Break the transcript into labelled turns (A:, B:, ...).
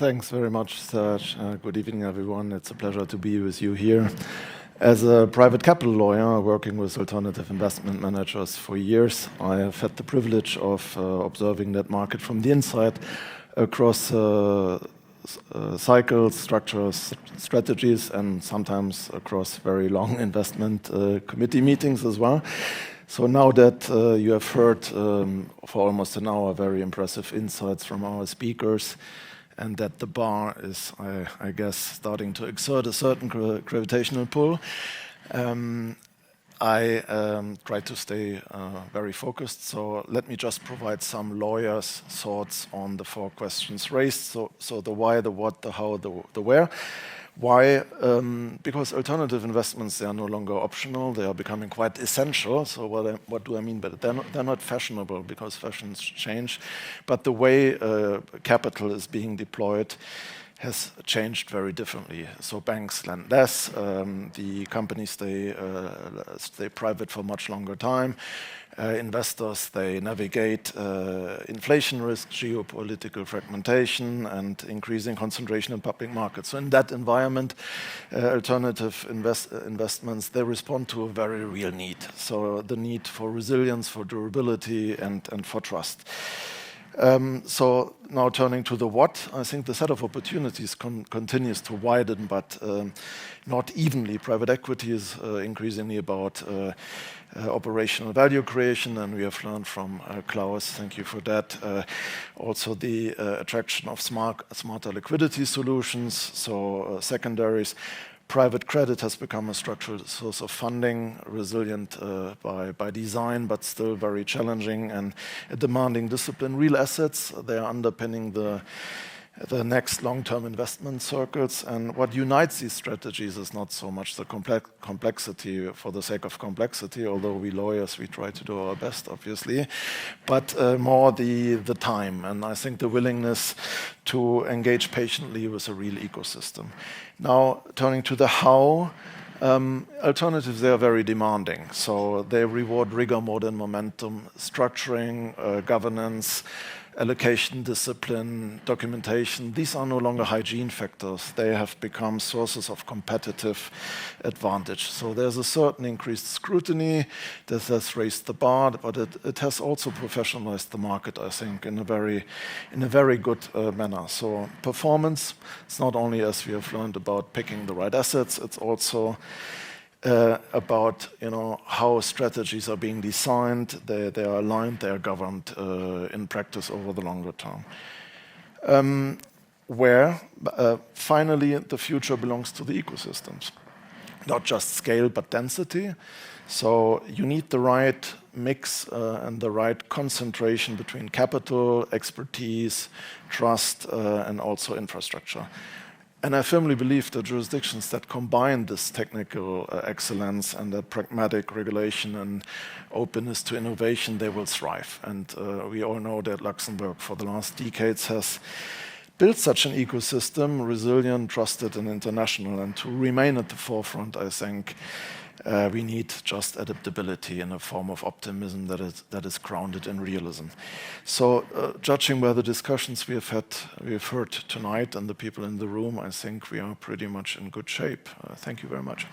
A: Thanks very much, Serge. Good evening, everyone. It's a pleasure to be with you here. As a private capital lawyer working with alternative investment managers for years, I have had the privilege of observing that market from the inside across cycles, structures, strategies, and sometimes across very long investment committee meetings as well. So now that you have heard for almost an hour very impressive insights from our speakers, and that the bar is, I guess, starting to exert a certain gravitational pull, I try to stay very focused. So let me just provide some lawyers' thoughts on the 4 questions raised. So the why, the what, the how, the where. Why? Because alternative investments, they are no longer optional. They are becoming quite essential. So what do I mean by that? They're not fashionable because fashions change. But the way capital is being deployed has changed very differently. So banks lend less. The companies stay private for much longer time. Investors, they navigate inflation risk, geopolitical fragmentation, and increasing concentration in public markets. So in that environment, alternative investments, they respond to a very real need. So the need for resilience, for durability, and for trust. So now turning to the what, I think the set of opportunities continues to widen, but not evenly. Private equity is increasingly about operational value creation, and we have learned from Klaus, thank you for that. Also the attraction of smarter liquidity solutions, so secondaries. Private credit has become a structural source of funding, resilient by design, but still very challenging and demanding discipline. Real assets, they are underpinning the next long-term investment circles. And what unites these strategies is not so much the complexity for the sake of complexity, although we lawyers, we try to do our best, obviously, but more the time. And I think the willingness to engage patiently with a real ecosystem. Now, turning to the how, alternatives, they are very demanding. So they reward rigor more than momentum, structuring, governance, allocation, discipline, documentation. These are no longer hygiene factors. They have become sources of competitive advantage. So there's a certain increased scrutiny that has raised the bar, but it has also professionalized the market, I think, in a very good manner. So performance, it's not only, as we have learned, about picking the right assets, it's also about how strategies are being designed, they are aligned, they are governed in practice over the longer term. Finally, the future belongs to the ecosystems, not just scale but density. So you need the right mix and the right concentration between capital, expertise, trust, and also infrastructure. And I firmly believe the jurisdictions that combine this technical excellence and the pragmatic regulation and openness to innovation, they will thrive. And we all know that Luxembourg for the last decades has built such an ecosystem, resilient, trusted, and international. And to remain at the forefront, I think we need just adaptability in a form of optimism that is grounded in realism. So judging by the discussions we have heard tonight and the people in the room, I think we are pretty much in good shape. Thank you very much.